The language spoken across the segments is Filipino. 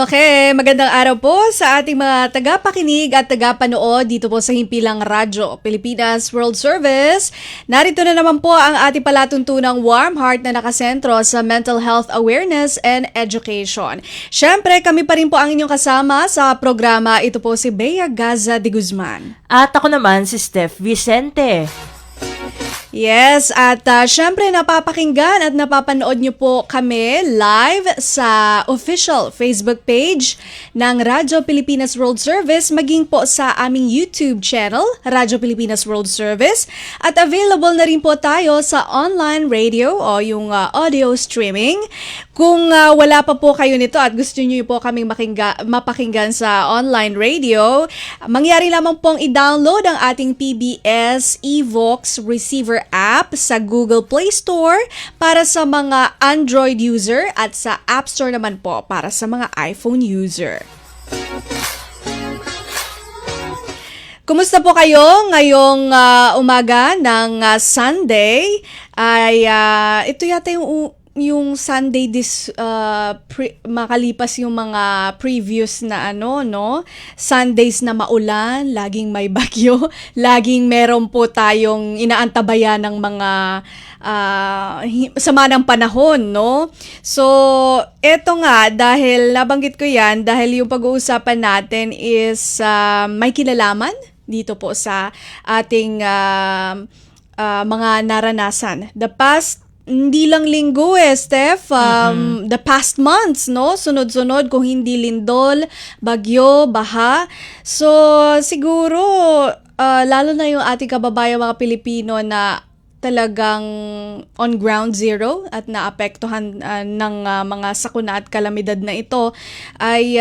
Okay, magandang araw po sa ating mga tagapakinig at tagapanood dito po sa Himpilang Radyo Pilipinas World Service. Narito na naman po ang ating palatuntunang Warm Heart na nakasentro sa mental health awareness and education. Siyempre, kami pa rin po ang inyong kasama sa programa. Ito po si Bea Gaza de Guzman. At ako naman si Steph Vicente. Yes, at syempre napapakinggan at napapanood nyo po kami live sa official Facebook page ng Radyo Pilipinas World Service, maging po sa aming YouTube channel, Radyo Pilipinas World Service, at available na rin po tayo sa online radio o yung audio streaming. Kung wala pa po kayo nito at gusto nyo po kaming mapakinggan sa online radio, mangyari lamang pong i-download ang ating PBS Evox Receiver app sa Google Play Store para sa mga Android user at sa App Store naman po para sa mga iPhone user. Kumusta po kayo ngayong umaga ng Sunday? Ay ito yata yung Sunday makalipas yung mga previous na Sundays na maulan, laging may bagyo, laging meron po tayong inaantabayan ng mga sama ng panahon, no? So, eto nga, dahil nabanggit ko yan, dahil yung pag-uusapan natin is may kinalaman dito po sa ating mga naranasan. Hindi lang linggo Steph, the past months, no? Sunod-sunod kung hindi lindol, bagyo, baha. So, siguro, lalo na yung ating kababayan mga Pilipino na talagang on ground zero at naapektuhan ng mga sakuna at kalamidad na ito, ay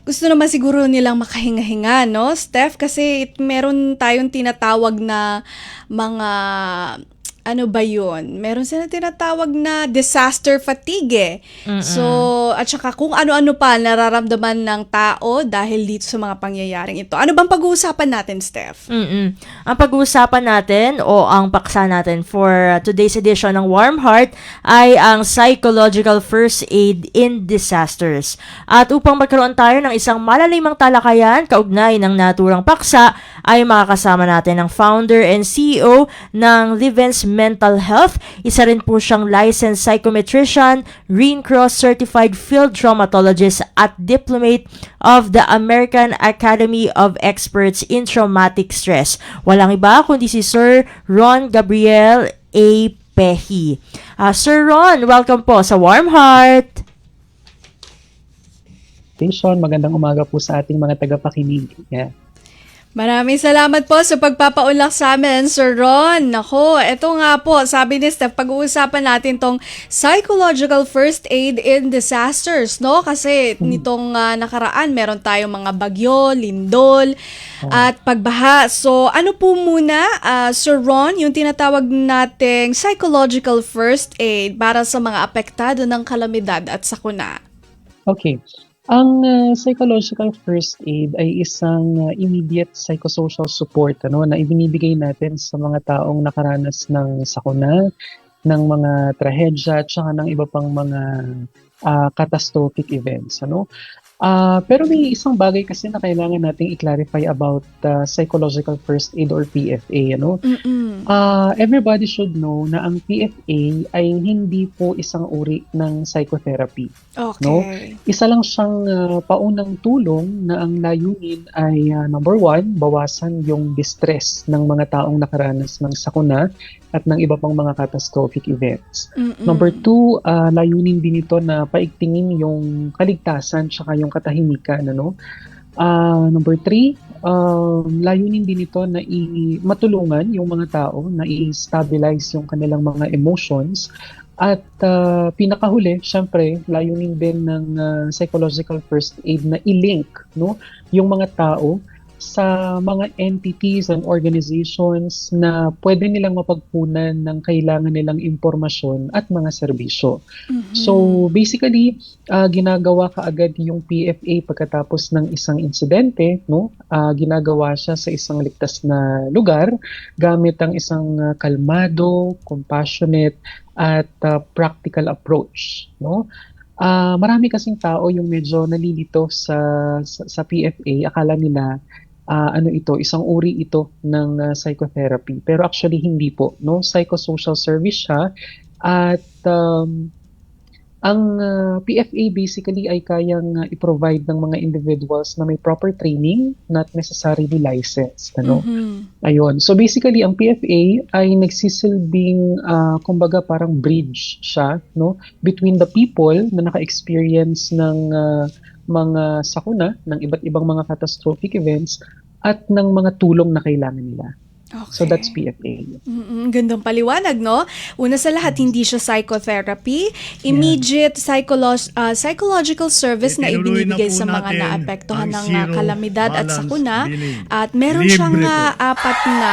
gusto naman siguro nilang makahinga-hinga, no? Steph, kasi meron tayong tinatawag na mga meron silang tinatawag na disaster fatigue. So, at saka kung ano-ano pa nararamdaman ng tao dahil dito sa mga pangyayaring ito. Ano bang pag-uusapan natin, Steph? Ang pag-uusapan natin o ang paksa natin for today's edition ng Warm Heart ay ang psychological first aid in disasters. At upang magkaroon tayo ng isang malalimang talakayan kaugnay ng naturang paksa, ay makakasama natin ang founder and CEO ng Livens Mental Health. Isa rin po siyang licensed psychometrician, Green Cross certified field traumatologist at diplomate of the American Academy of Experts in Traumatic Stress. Walang iba kundi si Sir Ron Gabriel A. Pehi. Sir Ron, welcome po sa Warm Heart. Magandang umaga po sa ating mga tagapakinig. Yeah. Maraming salamat po sa pagpapaunlak sa amin, Sir Ron. Nako, eto nga po, sabi ni Steph, pag-uusapan natin tong psychological first aid in disasters, no? Kasi nitong nakaraan, meron tayong mga bagyo, lindol, at pagbaha. So, ano po muna, Sir Ron, yung tinatawag nating psychological first aid para sa mga apektado ng kalamidad at sakuna? Okay. Ang psychological first aid ay isang immediate psychosocial support na ibinibigay natin sa mga taong nakaranas ng sakuna, ng mga trahedya, at saka ng iba pang mga catastrophic events. Pero may isang bagay kasi na kailangan nating i-clarify about psychological first aid or PFA. Everybody should know na ang PFA ay hindi po isang uri ng psychotherapy. Okay. No? Isa lang siyang paunang tulong na ang layunin ay number one, bawasan yung distress ng mga taong nakaranas ng sakuna at ng iba pang mga catastrophic events. Number two, layunin din ito na paigtingin yung kaligtasan tsaka yung katahimikan. Number three, layunin din ito na matulungan yung mga tao na i-stabilize yung kanilang mga emotions. At pinakahuli, syempre, layunin din ng psychological first aid na i-link yung mga tao sa mga entities and organizations na pwede nilang mapagpunan ng kailangan nilang impormasyon at mga serbisyo. So basically, ginagawa kaagad yung PFA pagkatapos ng isang insidente, ginagawa siya sa isang ligtas na lugar gamit ang isang kalmado, compassionate at practical approach, marami kasing tao yung medyo nalilito sa PFA. Akala nila ano ito, isang uri ito ng psychotherapy. Pero actually hindi po, no? Psychosocial service siya at ang PFA basically ay kayang i-provide ng mga individuals na may proper training, not necessarily licensed, ano? Ayun. So basically ang PFA ay nagsisilbing kumbaga parang bridge siya, no, between the people na naka-experience ng mga sakuna ng iba't ibang mga catastrophic events at ng mga tulong na kailangan nila. So that's PFA. Gandang paliwanag, no? Una sa lahat, hindi siya psychotherapy. Immediate psychological service na Itinuloy na ibinibigay po sa mga natin naapektuhan ang ng zero kalamidad at balance sakuna. billing. At meron Libre siyang po. apat na,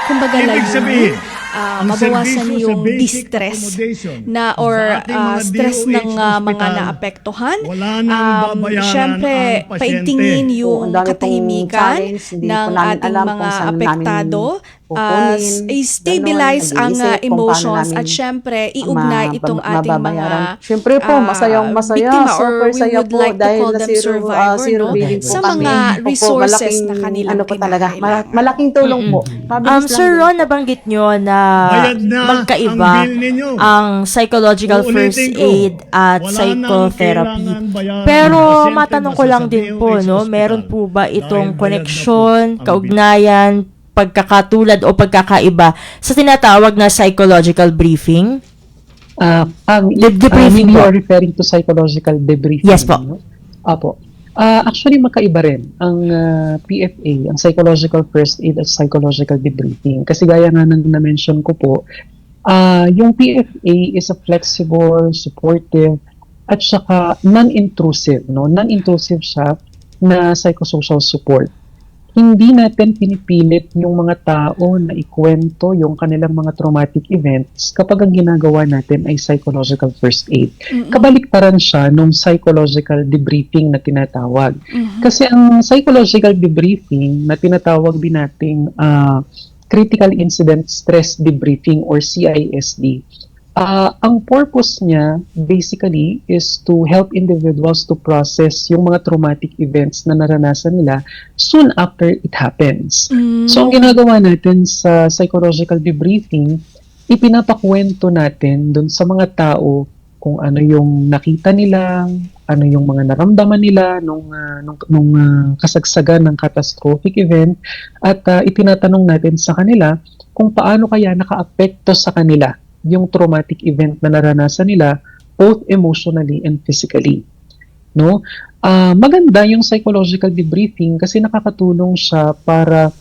kumbaga, Ibig layunin. sabihin, ang Mabawasan serbisyo sa yung basic distress accommodation na or sa ating mga stress DOH ng mga hospital, naapektuhan. wala nang babayaran Siyempre, ang pasyente. paigtingin Oo, yung ang dami pong katahimikan challenge, hindi ng po namin ating alam mga kung saan namin apektado. kukunin, I-stabilize ganon, ang nag-iisip kung emotions paano namin at syempre iugnay itong ating mga mababayaran. Siyempre po, masayang masaya, biktima or super we saya would po like to dahil call na them zero, survivor, zero no? billing po Sa kami. mga Opo, resources malaking, na kanilang ano po talaga, kinakailangan. malaking tulong po. Mabilis lang Sir din Ron, po. nabanggit nyo na Bayad na magkaiba ang bill ninyo. ang psychological Uulitin first ko, aid at wala nang psychotherapy. kailangan bayaran Pero ng pasyente matanong ko basta lang sa din po, DOH no, hospital. meron po ba Dahil itong bayad na koneksyon, po ang kaugnayan, pagkakatulad o pagkakaiba sa tinatawag na psychological briefing? Debriefing Maybe po. you're referring to psychological debriefing. Yes po. No? Apo. Actually, magkaiba rin ang PFA, ang psychological first aid at psychological debriefing. Kasi gaya nga ng na-mention ko po, yung PFA is a flexible, supportive, at saka non-intrusive. No? Non-intrusive siya na psychosocial support. Hindi natin pinipilit yung mga tao na ikwento yung kanilang mga traumatic events kapag ang ginagawa natin ay psychological first aid. Kabaliktaran siya nung psychological debriefing na tinatawag. Kasi ang psychological debriefing na tinatawag din nating critical incident stress debriefing or CISD, ang purpose niya basically is to help individuals to process yung mga traumatic events na naranasan nila soon after it happens. So ang ginagawa natin sa psychological debriefing, ipinapakwento natin dun sa mga tao kung ano yung nakita nila, ano yung mga naramdaman nila nung kasagsagan ng catastrophic event, at itinatanong natin sa kanila kung paano kaya nakaapekto sa kanila yung traumatic event na naranasan nila both emotionally and physically. No? Maganda yung psychological debriefing kasi nakakatulong siya para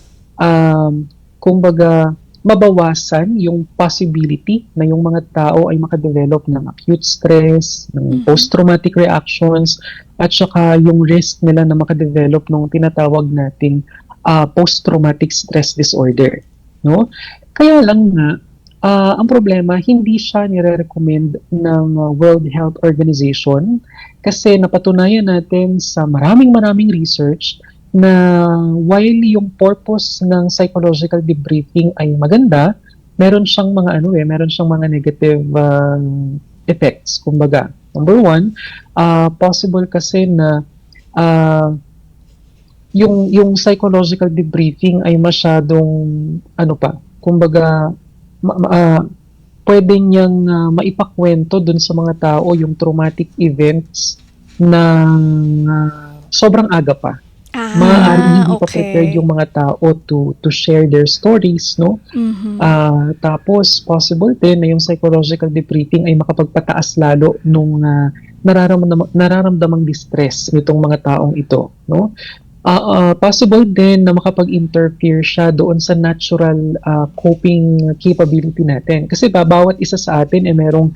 kumbaga mabawasan yung possibility na yung mga tao ay makadevelop ng acute stress, ng post-traumatic reactions, at saka yung risk nila na makadevelop ng tinatawag nating post-traumatic stress disorder. No? Kaya lang nga, ang problema, hindi siya nire-recommend ng World Health Organization kasi napatunayan natin sa maraming research na while yung purpose ng psychological debriefing ay maganda, meron siyang mga negative effects. Kumbaga, number one, possible kasi na yung psychological debriefing ay masyadong pwede niyang maipakwento dun sa mga tao yung traumatic events na sobrang aga pa. Maaaring hindi pa prepared yung mga tao to share their stories, no? Tapos possible din na yung psychological debriefing ay makapagpataas lalo nung nararamdamang distress nitong mga taong ito, no? Possible din na makapag-interfere siya doon sa natural coping capability natin. Kasi bawat isa sa atin ay merong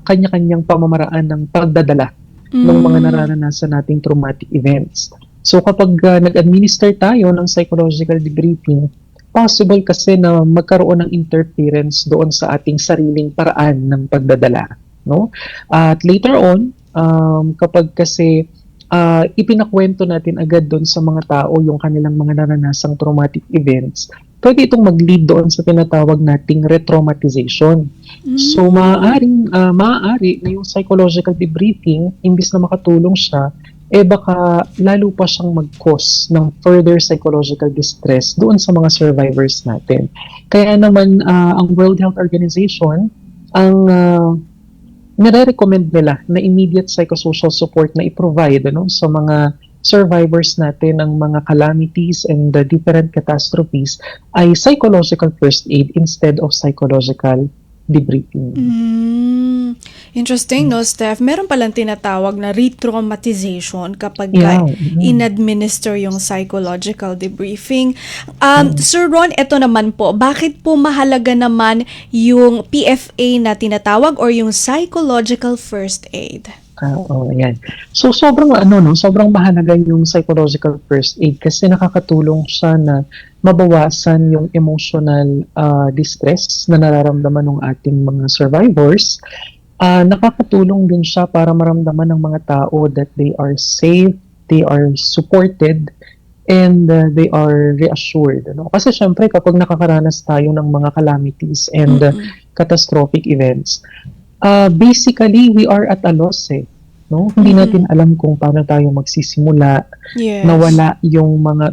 kanya-kanyang pamamaraan ng pagdadala ng mga nararanasan nating traumatic events. So kapag nag-administer tayo ng psychological debriefing, possible kasi na magkaroon ng interference doon sa ating sariling paraan ng pagdadala. No? At later on, kapag kasi ipinakwento natin agad doon sa mga tao yung kanilang mga naranasang traumatic events, pwede itong mag-lead doon sa tinatawag nating retraumatization. So, maaari na yung psychological debriefing, imbis na makatulong siya, baka lalo pa siyang mag-cause ng further psychological distress doon sa mga survivors natin. Kaya naman, ang World Health Organization, ang nire-recommend nila na immediate psychosocial support na i-provide sa mga survivors natin ng mga calamities and the different catastrophes ay psychological first aid instead of psychological debriefing. Interesting, no, Steph? Meron palang tinatawag na re-traumatization kapag Yeah. in-administer yung psychological debriefing. Sir Ron, eto naman po, bakit po mahalaga naman yung PFA na tinatawag or yung psychological first aid? Ayan. So sobrang mahalaga yung psychological first aid kasi nakakatulong siya na mabawasan yung emotional distress na nararamdaman ng ating mga survivors. Nakakatulong din siya para maramdaman ng mga tao that they are safe, they are supported, and they are reassured. Kasi syempre kapag nakakaranas tayo ng mga calamities and catastrophic events, basically we are at a loss Hindi natin alam kung paano tayo magsisimula. Yes. Nawala yung mga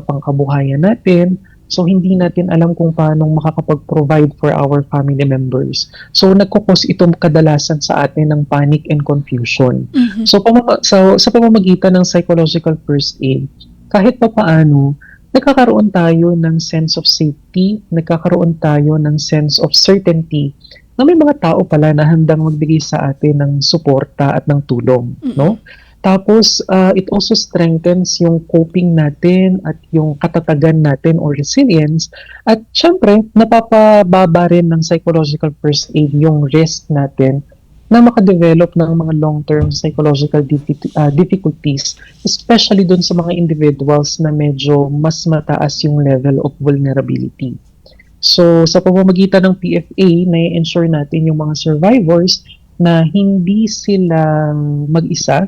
pangkabuhayan natin. So hindi natin alam kung paano makakapag-provide for our family members. So nagkukos ito kadalasan sa atin ng panic and confusion. So sa pamamagitan ng psychological first aid, kahit pa paano, nagkakaroon tayo ng sense of safety, nagkakaroon tayo ng sense of certainty na may mga tao pala na handang magbigay sa atin ng suporta at ng tulong, Tapos, it also strengthens yung coping natin at yung katatagan natin or resilience. At syempre, napapababa rin ng psychological first aid yung risk natin na makadevelop ng mga long-term psychological difficulties, especially dun sa mga individuals na medyo mas mataas yung level of vulnerability. So, sa pamamagitan ng PFA, na-ensure natin yung mga survivors na hindi sila mag-isa,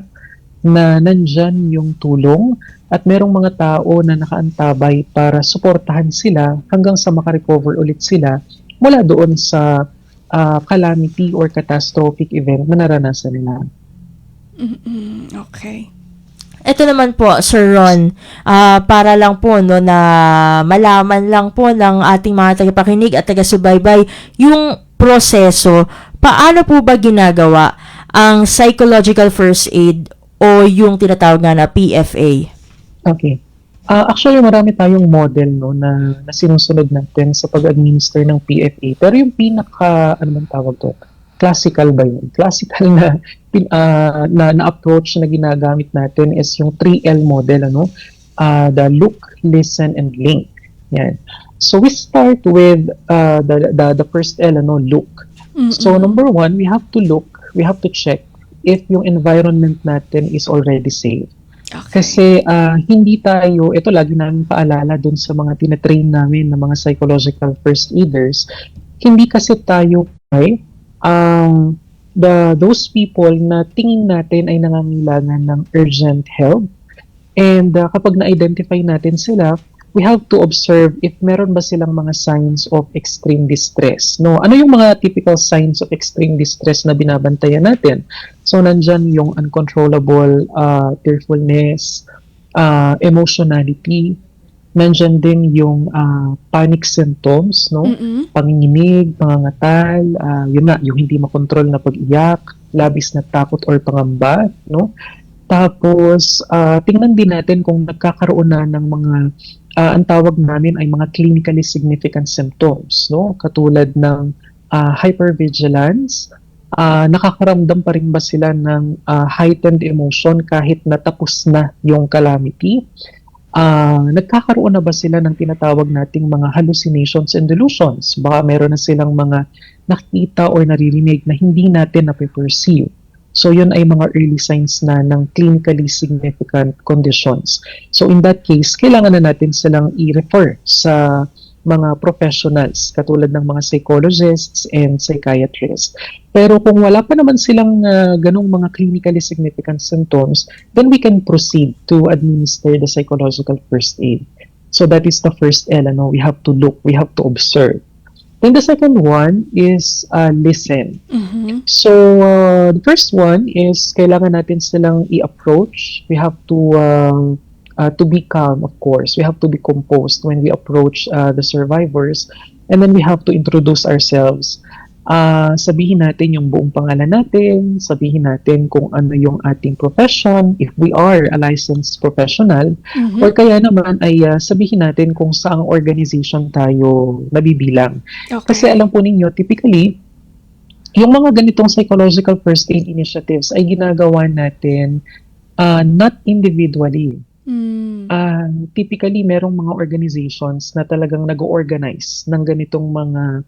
na nandyan yung tulong at merong mga tao na nakaantabay para suportahan sila hanggang sa makarecover ulit sila mula doon sa calamity or catastrophic event na naranasan nila. Okay. Ito naman po, Sir Ron, para lang po na malaman lang po ng ating mga tagapakinig at taga-subaybay yung proseso, paano po ba ginagawa ang psychological first aid o yung tinatawag nga na PFA? Okay. Actually, marami tayong model na sinusunod natin sa pag-administer ng PFA. Pero yung classical ba yun? Classical na approach na ginagamit natin is yung 3L model, the look, listen, and link. Yan. So we start with the first L, look. So number one, we have to check if yung environment natin is already safe. Okay. Kasi hindi tayo, ito lagi namin paalala dun sa mga tinatrain namin na mga psychological first aiders, hindi kasi tayo those people na tingin natin ay nangangailangan ng urgent help. And kapag na-identify natin sila, we have to observe if meron ba silang mga signs of extreme distress. Ano yung mga typical signs of extreme distress na binabantayan natin? So, nandyan yung uncontrollable tearfulness, emotionality, nandyan din yung panic symptoms, panginginig, pangangatal, yung hindi makontrol na pag-iyak, labis na takot or pangamba, Tapos, tingnan din natin kung nagkakaroon na ng mga ang tawag namin ay mga clinically significant symptoms, katulad ng hypervigilance, nakakaramdam pa rin ba sila ng heightened emotion kahit natapos na yung calamity, nagkakaroon na ba sila ng tinatawag nating mga hallucinations and delusions, baka meron na silang mga nakita or naririnig na hindi natin na-perceive. So, yun ay mga early signs na ng clinically significant conditions. So, in that case, kailangan na natin silang i-refer sa mga professionals, katulad ng mga psychologists and psychiatrists. Pero kung wala pa naman silang ganong mga clinically significant symptoms, then we can proceed to administer the psychological first aid. So that is the first L, ano? We have to look, we have to observe. Then the second one is listen. Mhm. So, the first one is kailangan natin silang i-approach. We have to be calm, of course. We have to be composed when we approach the survivors. And then we have to introduce ourselves. Sabihin natin yung buong pangalan natin, sabihin natin kung ano yung ating profession, if we are a licensed professional, Mhm. or kaya naman ay sabihin natin kung saang organization tayo nabibilang. Kasi Okay. alam po ninyo, typically, yung mga ganitong psychological first aid initiatives ay ginagawa natin not individually. Mm. Typically, merong mga organizations na talagang nag-organize ng ganitong mga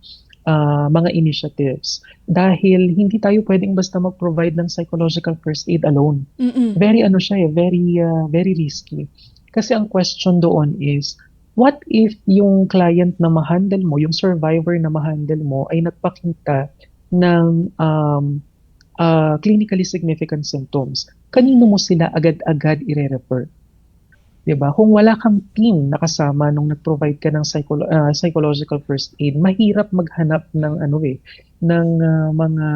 initiatives dahil hindi tayo pwedeng basta mag-provide ng psychological first aid alone. Mm-mm. Very ano siya very risky. Kasi ang question doon is, what if yung client na ma-handle mo, yung survivor na ma-handle mo ay nagpakita ng clinically significant symptoms? Kanino mo sila agad-agad i-refer? 'Di ba? Kung wala kang team na kasama nung nag-provide ka ng psychological first aid, mahirap maghanap ng mga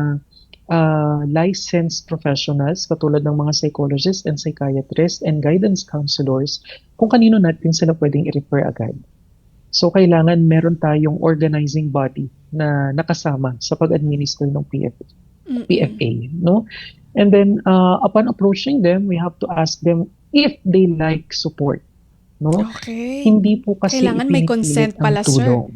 licensed professionals katulad ng mga psychologists and psychiatrists and guidance counselors kung kanino natin sila pwedeng i-refer agad. So kailangan meron tayong organizing body na nakasama sa pag-administer ng Mm-mm. PFA, no? And then upon approaching them, we have to ask them if they like support, no? Okay. Hindi po kasi Kailangan may consent ipinipilit ang pala, sir. tulong.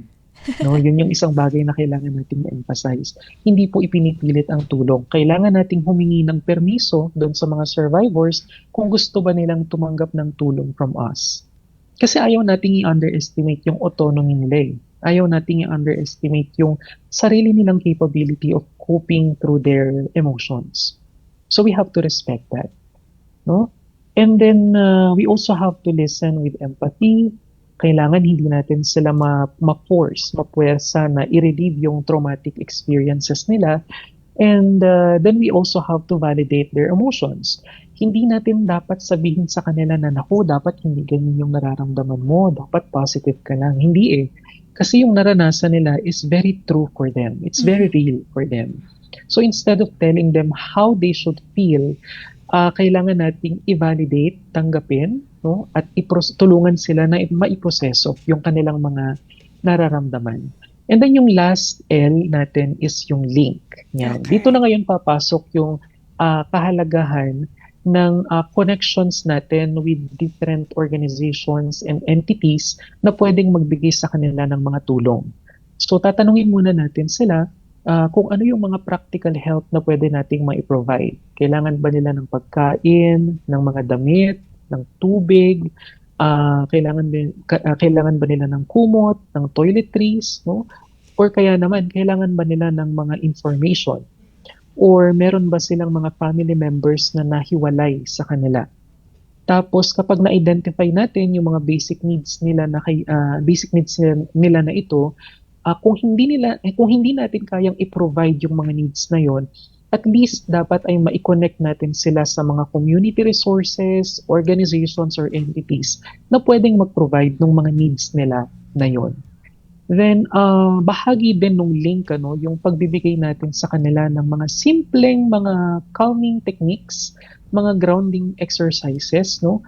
No, yun yung isang bagay na kailangan nating i-emphasize. Hindi po ipinipilit ang tulong. Kailangan nating humingi ng permiso doon sa mga survivors kung gusto ba nilang tumanggap ng tulong from us. Kasi ayaw nating i-underestimate yung autonomy nila eh. Ayaw nating i-underestimate yung sarili nilang capability of coping through their emotions. So we have to respect that, no? And then we also have to listen with empathy. Kailangan hindi natin sila ma-force, mapuwersa na i-relieve yung traumatic experiences nila. And then we also have to validate their emotions. Hindi natin dapat sabihin sa kanila na, naku, dapat hindi ganyan yung nararamdaman mo, dapat positive ka lang. Hindi eh. Kasi yung naranasan nila is very true for them. It's very real for them. So instead of telling them how they should feel, kailangan nating i-validate, tanggapin, no? At tulungan sila na maiproseso yung kanilang mga nararamdaman. And then yung last L natin is yung link. Yan. Okay. Dito na ngayon papasok yung kahalagahan ng connections natin with different organizations and entities na pwedeng magbigay sa kanila ng mga tulong. So tatanungin muna natin sila kung ano yung mga practical help na pwede nating mai-provide. Kailangan ba nila ng pagkain, ng mga damit, ng tubig, kailangan ba nila ng kumot, ng toiletries, no? Or kaya naman, kailangan ba nila ng mga information? Or meron ba silang mga family members na nahiwalay sa kanila? Tapos kapag na-identify natin yung mga basic needs nila na ito, kung hindi natin kayang i-provide yung mga needs na yon, at least dapat ay ma-connect natin sila sa mga community resources, organizations, or entities na pwedeng mag-provide ng mga needs nila na yon. Then, bahagi din ng link, yung pagbibigay natin sa kanila ng mga simpleng mga calming techniques, mga grounding exercises, no?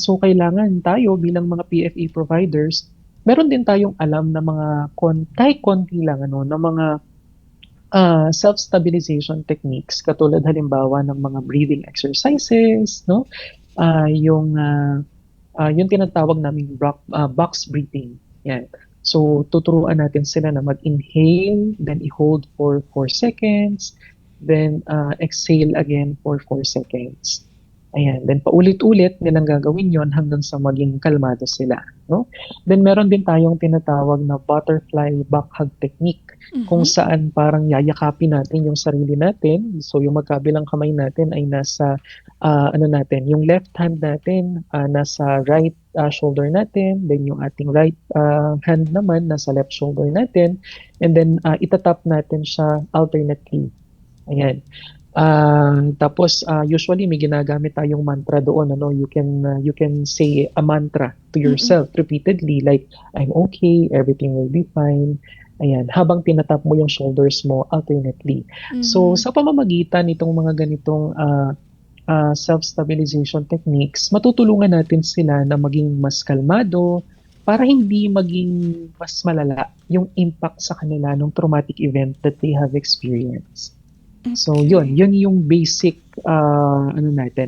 So, kailangan tayo bilang mga PFA providers, meron din tayong alam na mga kahit konti lang, na mga self-stabilization techniques, katulad halimbawa ng mga breathing exercises, no? Yung tinatawag naming box breathing. Yan. So, tuturuan natin sila na mag-inhale, then i-hold for 4 seconds, then exhale again for 4 seconds. Ayan. Then, paulit-ulit nilang gagawin yon hanggang sa maging kalmado sila. No? Then, meron din tayong tinatawag na butterfly back hug technique, kung saan parang yayakapin natin yung sarili natin. So, yung magkabilang kamay natin ay nasa, yung left hand natin nasa right shoulder natin, then yung ating right hand naman nasa left shoulder natin, and then itatap natin siya alternately. Ayan. Tapos usually may ginagamit tayong mantra doon, ano, you can say a mantra to yourself repeatedly, like I'm okay, everything will be fine. Ayan, habang tinatap mo yung shoulders mo alternately. So sa pamamagitan nitong mga ganitong self-stabilization techniques, matutulungan natin sila na maging mas kalmado para hindi maging mas malala yung impact sa kanila ng traumatic event that they have experienced. So yun yung basic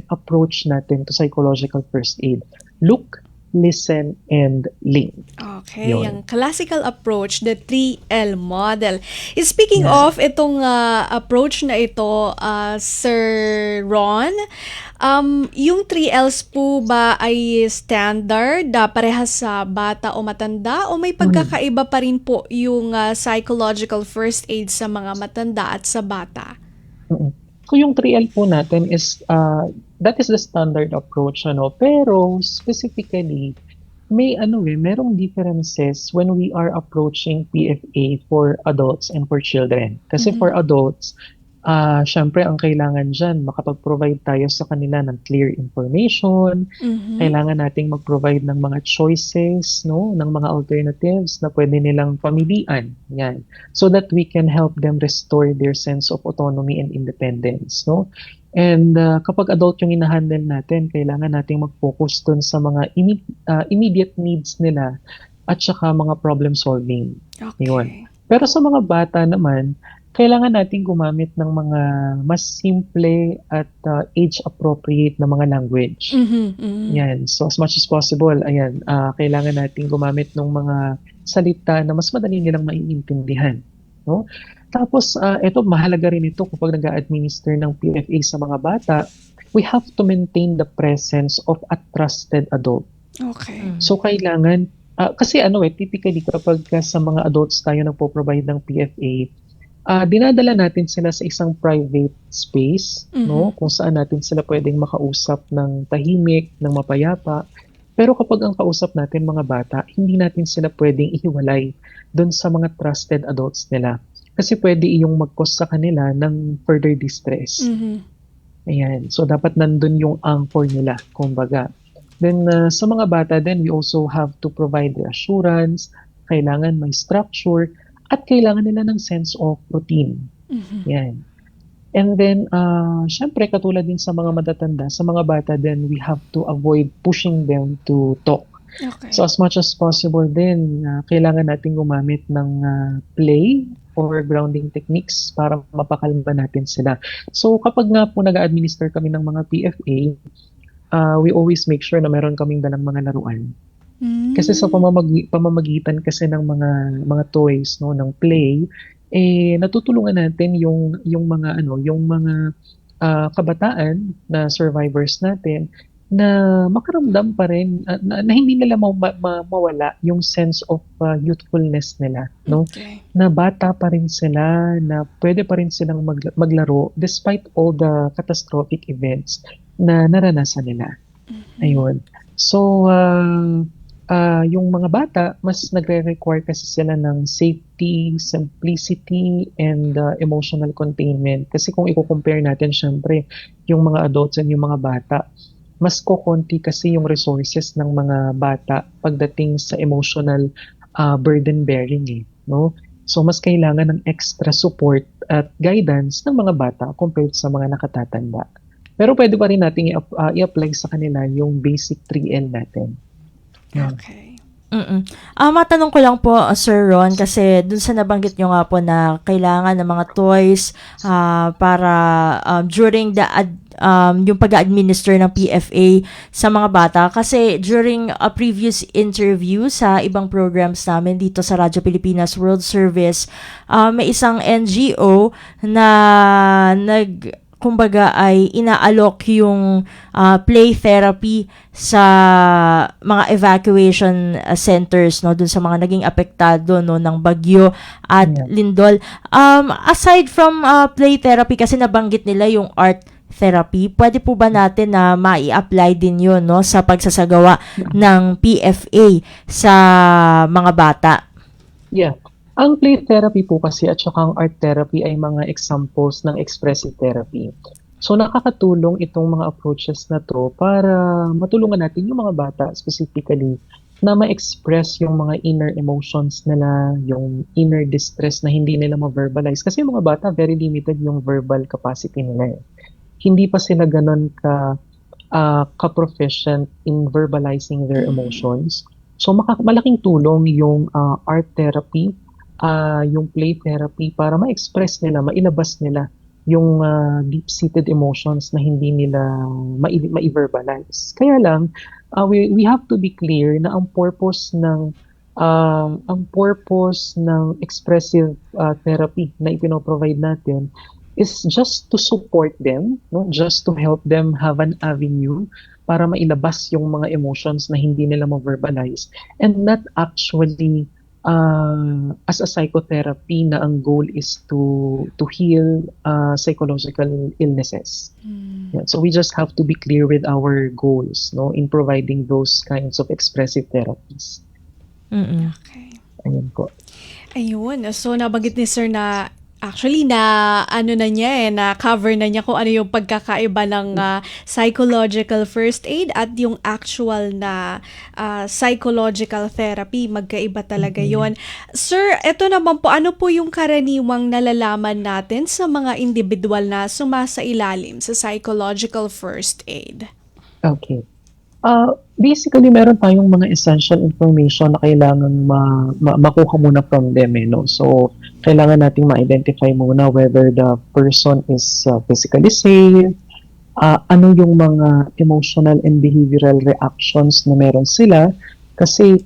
approach natin to psychological first aid. Look, listen, and link. Okay, Yun. yung classical approach, the 3L model. Speaking of itong approach na ito, Sir Ron, yung 3Ls po ba ay standard, parehas sa bata o matanda, o may pagkakaiba pa rin po yung psychological first aid sa mga matanda at sa bata? So yung 3L po natin is that is the standard approach, ano, pero specifically merong differences when we are approaching PFA for adults and for children. Kasi for adults, syempre ang kailangan dyan, makapag-provide tayo sa kanila ng clear information. Kailangan nating mag-provide ng mga choices, no, ng mga alternatives na pwede nilang pamilian. Yan. So that we can help them restore their sense of autonomy and independence, no? And kapag adult yung inahandle natin, kailangan nating mag-focus dun sa mga immediate needs nila at saka mga problem solving. Okay. Yun. Pero sa mga bata naman, kailangan nating gumamit ng mga mas simple at age-appropriate na mga language. Yan. So as much as possible, kailangan nating gumamit ng mga salita na mas madali nilang maiintindihan. No? Tapos, ito, mahalaga rin ito kapag nag-administer ng PFA sa mga bata, we have to maintain the presence of a trusted adult. Okay. So, kailangan, kasi typically kapag sa mga adults tayo nagpo-provide ng PFA, dinadala natin sila sa isang private space, no, kung saan natin sila pwedeng makausap ng tahimik, ng mapayapa. Pero kapag ang kausap natin mga bata, hindi natin sila pwedeng ihiwalay doon sa mga trusted adults nila. Kasi pwede iyong mag-cause sa kanila ng further distress. Ayan. So, dapat nandun yung anchor nila, kumbaga. Then, sa mga bata then we also have to provide reassurance, kailangan may structure, at kailangan nila ng sense of routine. Yan. And then, syempre, katulad din sa mga matatanda, sa mga bata then we have to avoid pushing them to talk. Okay. So, as much as possible din, kailangan natin gumamit ng play or grounding techniques para mapakalma natin sila. So, kapag nga po nag-administer kami ng mga PFA, we always make sure na meron kaming dalang mga laruan. Kasi sa pamamagitan kasi ng mga toys, no, ng play, natutulungan natin yung mga kabataan na survivors natin na makaramdam pa rin na hindi nila mawala yung sense of youthfulness nila, no? Okay. Na bata pa rin sila, na pwede pa rin silang maglaro despite all the catastrophic events na naranasan nila. Ayun. So, yung mga bata, mas nagre-require kasi sila ng safety, simplicity, and emotional containment. Kasi kung i-compare natin, syempre, yung mga adults and yung mga bata, mas kukunti kasi yung resources ng mga bata pagdating sa emotional burden bearing, no? So, mas kailangan ng extra support at guidance ng mga bata compared sa mga nakatatanda. Pero pwede pa rin natin i-apply sa kanila yung basic 3L natin. Okay. Matanong ko lang po, Sir Ron, kasi dun sa nabanggit nyo nga po na kailangan ng mga toys para during the yung pag-administer ng PFA sa mga bata. Kasi during a previous interview sa ibang programs namin dito sa Radyo Pilipinas World Service, may isang NGO na kumbaga ay inaalok yung play therapy sa mga evacuation centers, no, dun sa mga naging apektado, no, ng bagyo at lindol. Aside from play therapy, kasi nabanggit nila yung art therapy, pwede po ba natin na mai-apply din yun, no, sa pagsasagawa ng PFA sa mga bata? Yeah. Ang play therapy po kasi at saka ang art therapy ay mga examples ng expressive therapy. So nakakatulong itong mga approaches na to para matulungan natin yung mga bata specifically na ma-express yung mga inner emotions nila, yung inner distress na hindi nila ma-verbalize. Kasi yung mga bata, very limited yung verbal capacity nila. Hindi pa sila ganun ka-proficient in verbalizing their emotions. So malaking tulong yung art therapy, yung play therapy para ma-express nila, mailabas nila yung deep-seated emotions na hindi nila ma-verbalize. Kaya lang, we have to be clear na ang purpose ng expressive therapy na ipino-provide natin is just to support them, no? Just to help them have an avenue para mailabas yung mga emotions na hindi nila ma-verbalize, and not actually as a psychotherapy na ang goal is to heal psychological illnesses. Yeah, so we just have to be clear with our goals, no, in providing those kinds of expressive therapies. Mm-mm. Okay. Ayun po. Ayun. So, nabanggit ni Sir na actually na ano na niya na cover na niya kung ano yung pagkakaiba ng psychological first aid at yung actual na psychological therapy. Magkaiba talaga yon. Sir, eto naman po, ano po yung karaniwang nalalaman natin sa mga individual na sumasailalim sa psychological first aid? Okay. Basically, meron tayong mga essential information na kailangan makuha muna from them. No? So, kailangan nating ma-identify muna whether the person is physically safe, ano yung mga emotional and behavioral reactions na meron sila. Kasi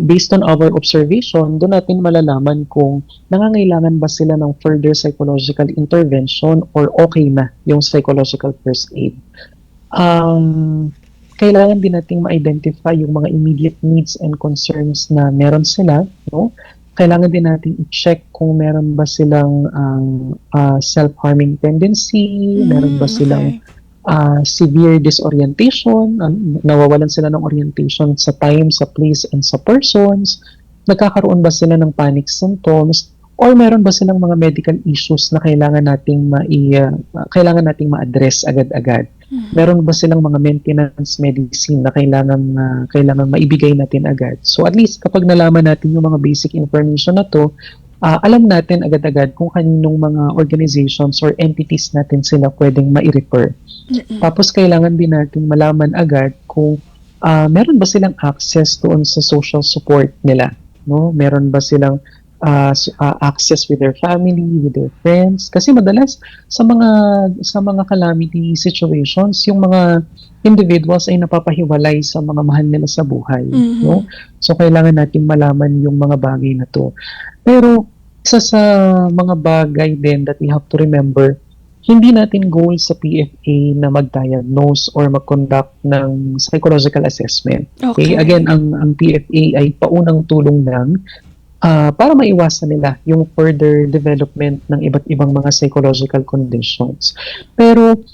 based on our observation, doon natin malalaman kung nangangailangan ba sila ng further psychological intervention or okay na yung psychological first aid. Kailangan din nating ma-identify yung mga immediate needs and concerns na meron sila, no? Kailangan din nating i-check kung meron ba silang self-harming tendency, meron ba silang severe disorientation, nawawalan sila ng orientation sa time, sa place, and sa persons, nagkakaroon ba sila ng panic symptoms, or meron ba silang mga medical issues na kailangan nating ma-address agad-agad. Meron ba silang mga maintenance medicine na kailangan maibigay natin agad. So at least kapag nalaman natin yung mga basic information na to, alam natin agad-agad kung kaninong mga organizations or entities natin sila pwedeng ma-refer. Tapos kailangan din natin malaman agad kung meron ba silang access doon sa social support nila. No? Meron ba silang access with their family, with their friends. Kasi madalas sa mga calamity situations, yung mga individuals ay napapahiwalay sa mga mahal nila sa buhay, no? So kailangan natin malaman yung mga bagay na to. Pero isa sa mga bagay din that we have to remember, hindi natin goal sa PFA na mag-diagnose or mag-conduct ng psychological assessment. Okay? Again, ang PFA ay paunang tulong lang para maiwasan nila yung further development ng iba't ibang mga psychological conditions. Pero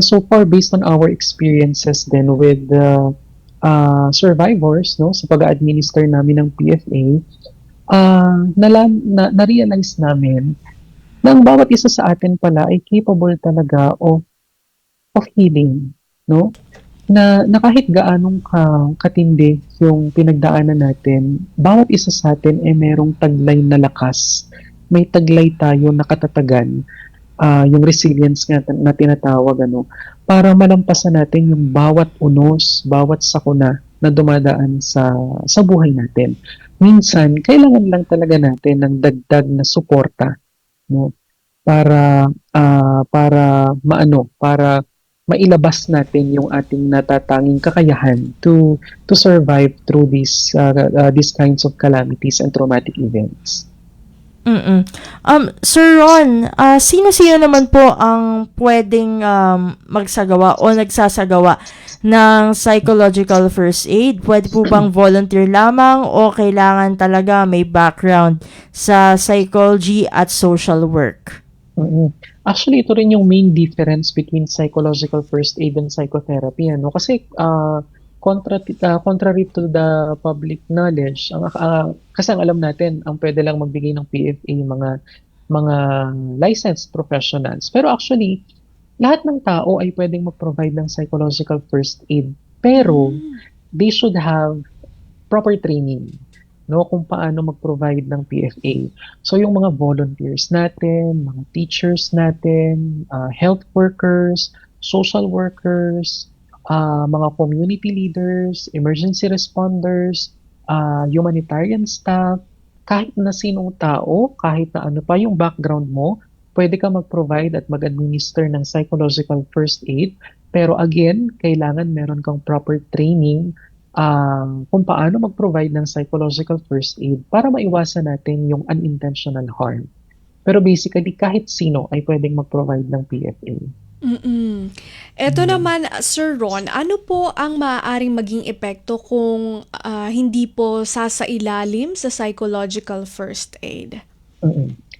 so far, based on our experiences then with survivors, no, sa pag-administer namin ng PFA, na-realize namin na ang bawat isa sa atin pala ay capable talaga of healing, no? Na kahit gaanong katindi yung pinagdaanan natin, bawat isa sa atin ay merong taglay na lakas, may taglay tayo na katatagan, yung resilience nga na tinatawag, para malampasan natin yung bawat unos, bawat sakuna na dumadaan sa buhay natin. Minsan, kailangan lang talaga natin ng dagdag na suporta, no? Para mailabas natin yung ating natatanging kakayahan to survive through these kinds of calamities and traumatic events. Sir Ron, sino-sino naman po ang pwedeng magsagawa o nagsasagawa ng psychological first aid? Pwede po bang volunteer lamang o kailangan talaga may background sa psychology at social work? Actually, ito rin yung main difference between psychological first aid and psychotherapy. Kasi contrary to the public knowledge, kasi ang alam natin, ang pwede lang magbigay ng PFA mga licensed professionals. Pero actually, lahat ng tao ay pwedeng mag-provide ng psychological first aid. Pero they should have proper training, no, kung paano mag-provide ng PFA. So yung mga volunteers natin, mga teachers natin, health workers, social workers, mga community leaders, emergency responders, humanitarian staff, kahit na sinong tao, kahit na ano pa yung background mo, pwede ka mag-provide at mag-administer ng psychological first aid. Pero again, kailangan meron kang proper training kung paano mag-provide ng psychological first aid para maiwasan natin yung unintentional harm. Pero basically, kahit sino ay pwedeng mag-provide ng PFA. Eto naman, Sir Ron, ano po ang maaaring maging epekto kung hindi po sasailalim sa psychological first aid?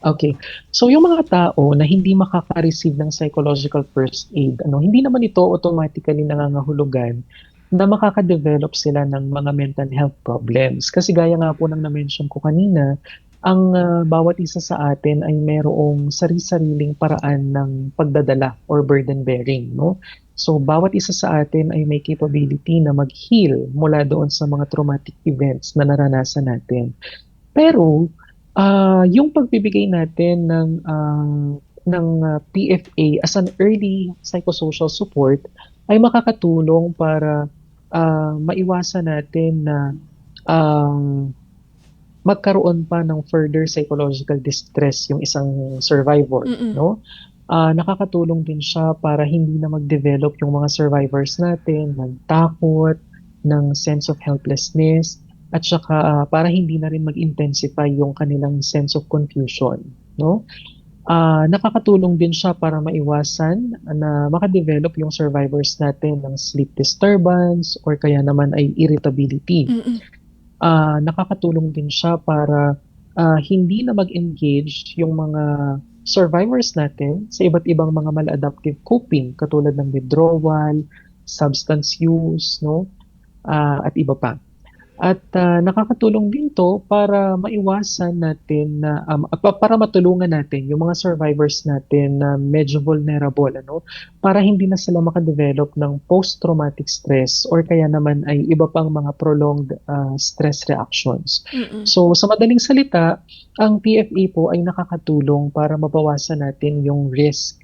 Okay. So yung mga tao na hindi makaka-receive ng psychological first aid, hindi naman ito automatically nangangahulugan na makaka-develop sila ng mga mental health problems. Kasi gaya nga po ng na-mention ko kanina, ang bawat isa sa atin ay mayroong sari-sariling paraan ng pagdadala or burden bearing, no? So bawat isa sa atin ay may capability na mag-heal mula doon sa mga traumatic events na naranasan natin. Pero yung pagbibigay natin ng PFA as an early psychosocial support ay makakatulong para maiwasan natin na magkaroon pa ng further psychological distress yung isang survivor, no? Nakakatulong din siya para hindi na mag-develop yung mga survivors natin ng takot, ng sense of helplessness, at saka para hindi na rin mag-intensify yung kanilang sense of confusion, no? Nakakatulong din siya para maiwasan na makadevelop yung survivors natin ng sleep disturbance or kaya naman ay irritability. Nakakatulong din siya para hindi na mag-engage yung mga survivors natin sa iba't ibang mga maladaptive coping katulad ng withdrawal, substance use, no? At iba pa. At nakakatulong din to para maiwasan natin na para matulungan natin yung mga survivors natin na medyo vulnerable, para hindi na sila makadevelop ng post-traumatic stress or kaya naman ay iba pang mga prolonged stress reactions. So sa madaling salita, ang PFA po ay nakakatulong para mabawasan natin yung risk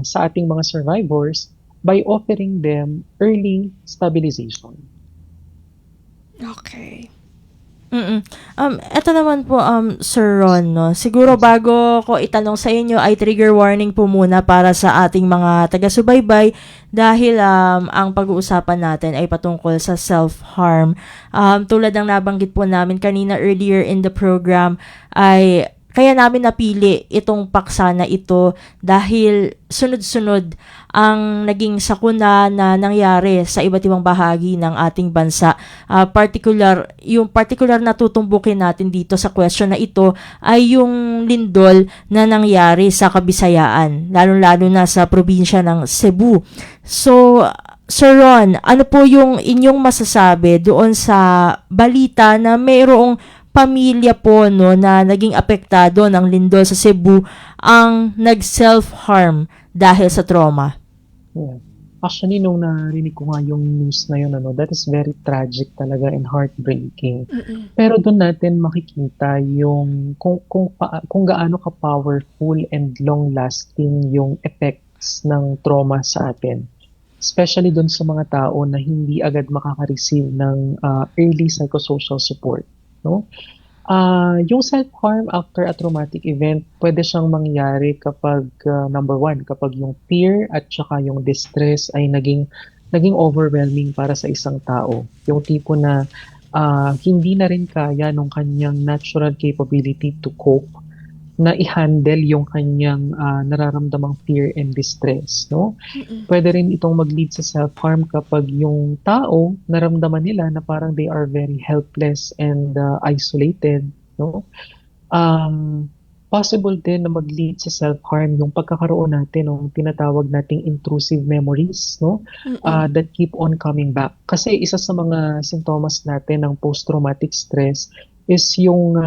sa ating mga survivors by offering them early stabilization. Okay. Eto naman po, Sir Ron, no? Siguro bago ko itanong sa inyo ay trigger warning po muna para sa ating mga taga-subaybay dahil ang pag-uusapan natin ay patungkol sa self-harm. Tulad ng nabanggit po namin kanina earlier in the program ay kaya namin napili itong paksa na ito dahil sunod-sunod ang naging sakuna na nangyari sa iba't ibang bahagi ng ating bansa. Yung particular na tutumbukin natin dito sa question na ito ay yung lindol na nangyari sa Kabisayaan, lalo-lalo na sa probinsya ng Cebu. So, Sir Ron, ano po yung inyong masasabi doon sa balita na mayroong pamilya po na naging apektado ng lindol sa Cebu ang nag-self-harm dahil sa trauma? Yeah. Actually, nung narinig ko nga yung news na yun, that is very tragic talaga and heartbreaking. Pero doon natin makikita yung kung gaano ka-powerful and long-lasting yung effects ng trauma sa atin. Especially doon sa mga tao na hindi agad makaka-receive ng early psychosocial support. No? Yung self-harm after a traumatic event, pwede siyang mangyari kapag, number one, kapag yung fear at saka yung distress ay naging overwhelming para sa isang tao. Yung tipo na hindi na rin kaya nung kanyang natural capability to cope na i-handle yung kanyang nararamdamang fear and distress, no? Pwede rin itong mag-lead sa self-harm kapag yung tao naramdaman nila na parang they are very helpless and isolated, no? possible din na mag-lead sa self-harm yung pagkakaroon natin ng tinatawag nating intrusive memories, no? That keep on coming back. Kasi isa sa mga sintomas natin ng post-traumatic stress is yung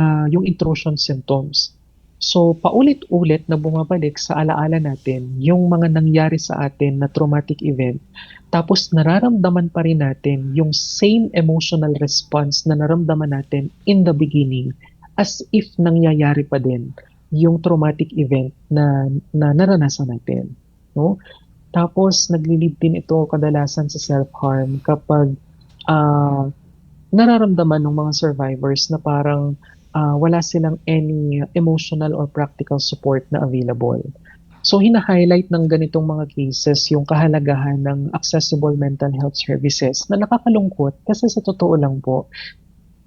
intrusion symptoms. So, paulit-ulit na bumabalik sa alaala natin yung mga nangyari sa atin na traumatic event, tapos nararamdaman pa rin natin yung same emotional response na naramdaman natin in the beginning as if nangyayari pa din yung traumatic event na naranasan natin, no? Tapos nagli-lead din ito kadalasan sa self-harm kapag nararamdaman ng mga survivors na parang wala silang any emotional or practical support na available. So hina-highlight ng ganitong mga cases yung kahalagahan ng accessible mental health services na nakakalungkot kasi sa totoo lang po,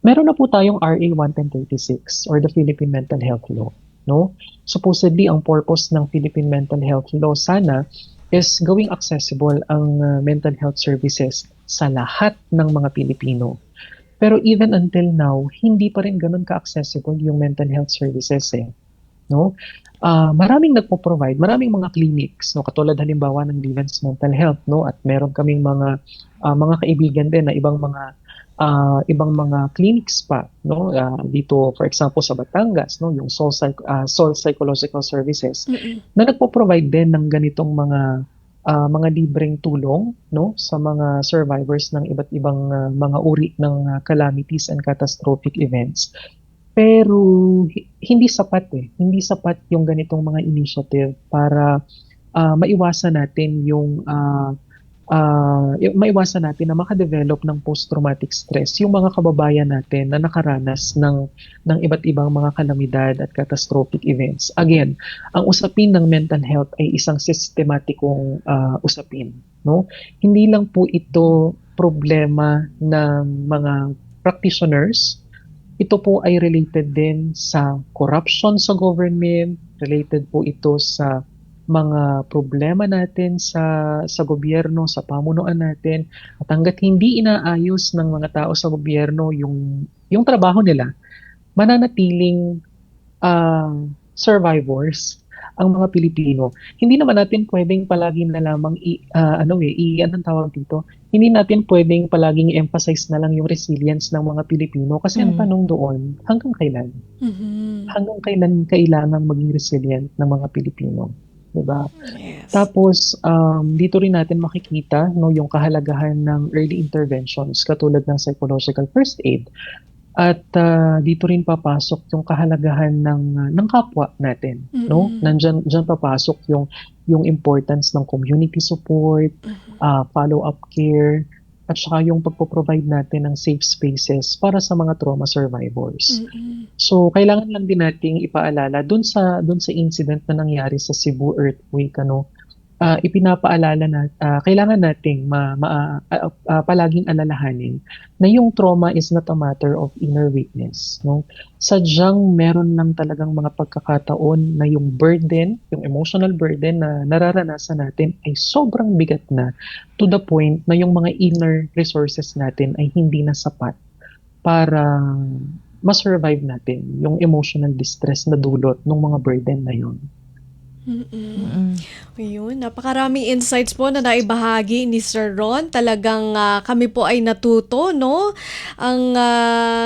meron na po tayong RA 11036 or the Philippine Mental Health Law. No? Supposedly, ang purpose ng Philippine Mental Health Law sana is gawing accessible ang mental health services sa lahat ng mga Pilipino. Pero even until now, hindi pa rin ganun ka-accessible yung mental health services no? Maraming nagpo-provide, maraming mga clinics, no? Katulad halimbawa ng Livens Mental Health, no? At meron kaming mga kaibigan din na ibang mga clinics pa, no? Dito for example sa Batangas, no, yung Soul Psychological Services na nagpo-provide din ng ganitong mga libreng tulong, no, sa mga survivors ng iba't ibang mga uri ng calamities and catastrophic events. Pero hindi sapat yung ganitong mga initiative para maiwasan natin maiwasan natin na makadevelop ng post-traumatic stress yung mga kababayan natin na nakaranas ng iba't ibang mga kalamidad at catastrophic events. Again, ang usapin ng mental health ay isang sistematikong usapin, no? Hindi lang po ito problema ng mga practitioners. Ito po ay related din sa corruption sa government, related po ito sa mga problema natin sa gobyerno, sa pamunuan natin. At hangga't hindi inaayos ng mga tao sa gobyerno yung trabaho nila, mananatiling survivors ang mga Pilipino. Hindi naman natin pwedeng palaging na lamang anong tawag dito? Hindi natin pwedeng palaging emphasize na lang yung resilience ng mga Pilipino kasi ang tanong doon, hanggang kailan? Hanggang kailan kailangan maging resilient ng mga Pilipino? Diba? Yes. Tapos dito rin natin makikita, no, yung kahalagahan ng early interventions katulad ng psychological first aid. At dito rin papasok yung kahalagahan ng kapwa natin, no? Diyan papasok yung importance ng community support, follow-up care, at saka yung pagpo-provide natin ng safe spaces para sa mga trauma survivors. So kailangan lang din nating ipaalala dun sa incident na nangyari sa Cebu earthquake, ano, ipinapaalala na kailangan nating palaging alalahanin na yung trauma is not a matter of inner weakness, no? Sadyang meron lang talagang mga pagkakataon na yung burden, yung emotional burden na nararanasan natin ay sobrang bigat na to the point na yung mga inner resources natin ay hindi na sapat para ma-survive natin yung emotional distress na dulot ng mga burden na yun. Ayun, napakaraming insights po na naibahagi ni Sir Ron. Talagang kami po ay natuto, no? Ang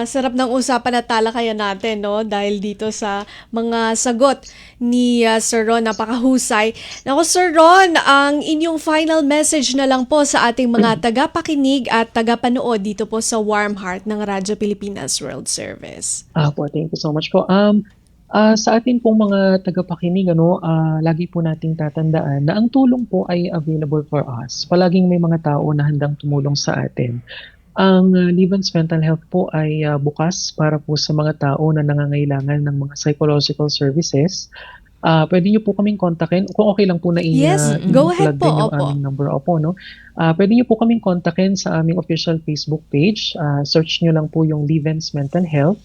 sarap ng usapan at talakayan natin, no? Dahil dito sa mga sagot ni Sir Ron, napakahusay. Naku, Sir Ron, ang inyong final message na lang po sa ating mga tagapakinig at tagapanood dito po sa Warm Heart ng Radyo Pilipinas World Service. Thank you so much po. Sa atin pong mga tagapakinig, lagi po nating tatandaan na ang tulong po ay available for us. Palaging may mga tao na handang tumulong sa atin. Ang Livens Mental Health po ay bukas para po sa mga tao na nangangailangan ng mga psychological services. Pwede niyo po kaming kontakin. Kung okay lang po na Go ahead po, din yung aming number. Opo, no? Pwede niyo po kaming kontakin sa aming official Facebook page. Search niyo lang po yung Livens Mental Health.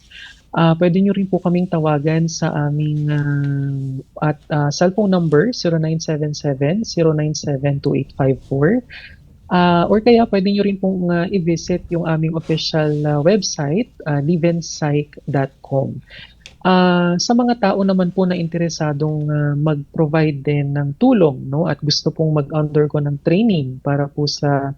Pwede nyo rin po kaming tawagan sa aming cellphone number 0977-097-2854. Or kaya pwede nyo rin pong i-visit yung aming official website, livenpsych.com. Sa mga tao naman po na interesadong mag-provide din ng tulong, no, at gusto pong mag-undergo ng training para po sa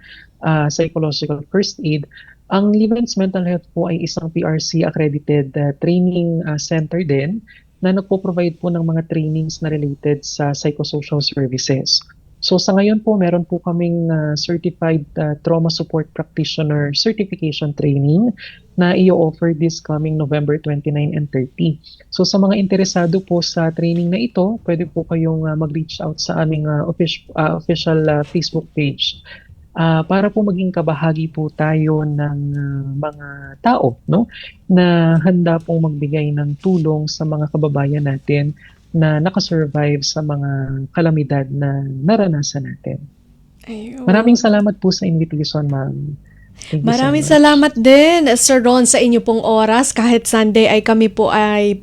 psychological first aid, ang Livens Mental Health po ay isang PRC accredited training center din na nagpo-provide po ng mga trainings na related sa psychosocial services. So sa ngayon po, meron po kaming certified trauma support practitioner certification training na i-offer this coming November 29 and 30. So sa mga interesado po sa training na ito, pwede po kayong mag-reach out sa aming official Facebook page para po maging kabahagi po tayo ng mga tao, no, na handa pong magbigay ng tulong sa mga kababayan natin na nakasurvive sa mga kalamidad na naranasan natin. Ayun. Maraming salamat po sa invitation, ma'am. Thank you Maraming so much. salamat din, Sir Ron, sa inyo pong oras. Kahit Sunday ay kami po ay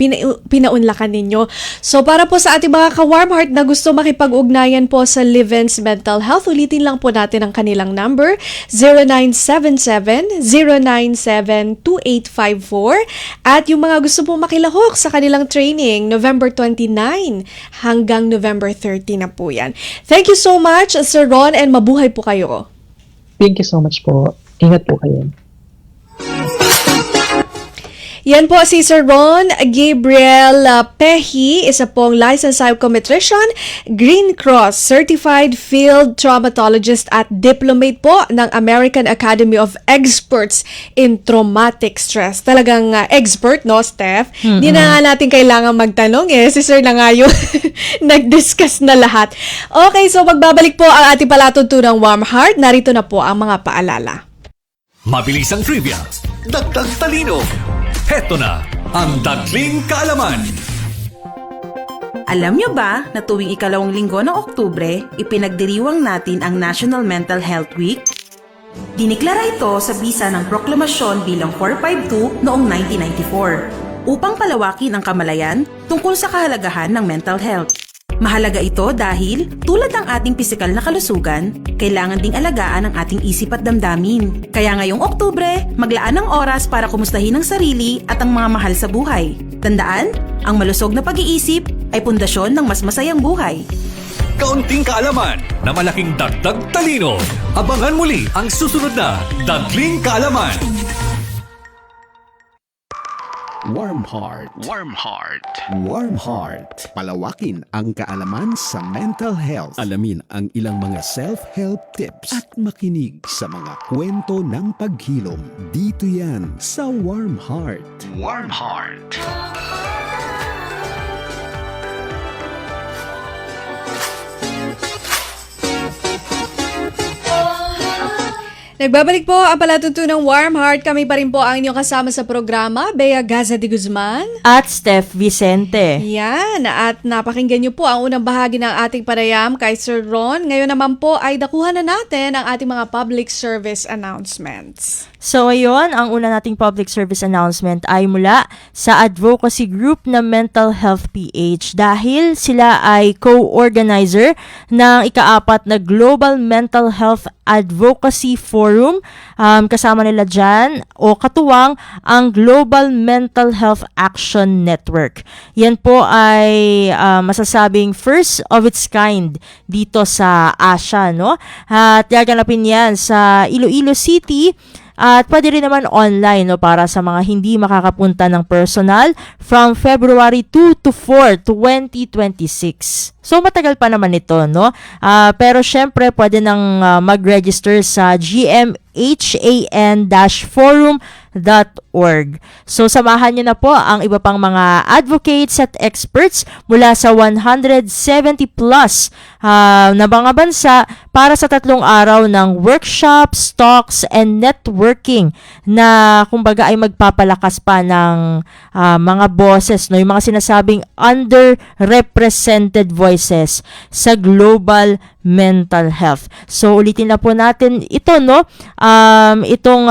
pinaunlakan ninyo. So para po sa ating mga ka-warm heart na gusto makipag-ugnayan po sa Livens Mental Health, ulitin lang po natin ang kanilang number, 0977-097-2854. At yung mga gusto po makilahok sa kanilang training, November 29 hanggang November 30 na po yan. Thank you so much, Sir Ron, and mabuhay po kayo. Thank you so much po. Ingat po kayo. Yan po si Sir Ron Gabriel Pehi, isa pong licensed psychometrician, Green Cross Certified Field Traumatologist at diplomate po ng American Academy of Experts in Traumatic Stress. Talagang expert, no, Steph? Hindi na nga natin kailangan magtanong si Sir na nga yung nag-discuss na lahat. Okay, so magbabalik po ang ating palatuntunang Warm Heart. Narito na po ang mga paalala. Mabilis ang trivia, dagdag talino. Heto na ang Dagling Kaalaman. Alam nyo ba na tuwing ikalawang linggo ng Oktubre, ipinagdiriwang natin ang National Mental Health Week? Diniklara ito sa bisa ng proklamasyon bilang 452 noong 1994 upang palawakin ang kamalayan tungkol sa kahalagahan ng mental health. Mahalaga ito dahil, tulad ng ating pisikal na kalusugan, kailangan ding alagaan ang ating isip at damdamin. Kaya ngayong Oktubre, maglaan ng oras para kumustahin ang sarili at ang mga mahal sa buhay. Tandaan, ang malusog na pag-iisip ay pundasyon ng mas masayang buhay. Kaunting kaalaman na malaking dagdag talino. Abangan muli ang susunod na Dagling Kaalaman. Warm Heart. Warm Heart. Warm Heart. Palawakin ang kaalaman sa mental health. Alamin ang ilang mga self-help tips at makinig sa mga kwento ng paghilom. Dito yan sa Warm Heart. Warm Heart. Nagbabalik po ang palatuntunang Warm Heart. Kami pa rin po ang inyong kasama sa programa, Bea Gaza de Guzman. At Steph Vicente. Yan, at napakinggan niyo po ang unang bahagi ng ating panayam kay Sir Ron. Ngayon naman po ay dakuhan na natin ang ating mga public service announcements. So ayun, ang una nating public service announcement ay mula sa advocacy group na Mental Health PH dahil sila ay co-organizer ng ika-4 na Global Mental Health Advocacy Forum. Kasama nila dyan o katuwang ang Global Mental Health Action Network. Yan po ay masasabing first of its kind dito sa Asia, no? At gaganapin yan sa Iloilo City. At pwede rin naman online, no, para sa mga hindi makakapunta ng personal from February 2 to 4, 2026. So matagal pa naman ito, no? Pero syempre pwede nang mag-register sa gmhan-forum.org. So samahan niyo na po ang iba pang mga advocates at experts mula sa 170 plus na mga bansa para sa 3 araw ng workshops, talks, and networking na kumbaga ay magpapalakas pa ng mga boses, no, yung mga sinasabing underrepresented voices sa global mental health. So ulitin na po natin ito, no, itong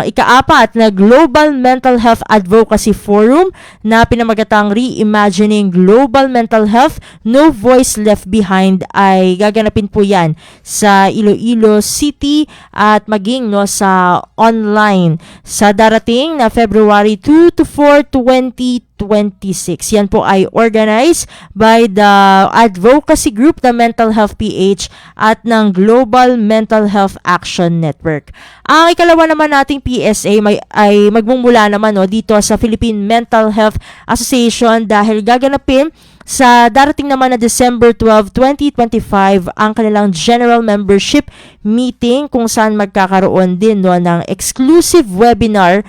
ika-4 na Global Mental Health Advocacy Forum na pinamagatang Reimagining Global Mental Health, No Voice Left Behind ay gaganapin po yan sa Iloilo City at maging, no, sa online sa darating na February 2 to 4, 2026. 26. Yan po ay organized by the advocacy group, the Mental Health PH, at ng Global Mental Health Action Network. Ang ikalawa naman nating PSA ay magmumula naman dito sa Philippine Mental Health Association dahil gaganapin sa darating naman na December 12, 2025 ang kanilang general membership meeting kung saan magkakaroon din ng exclusive webinar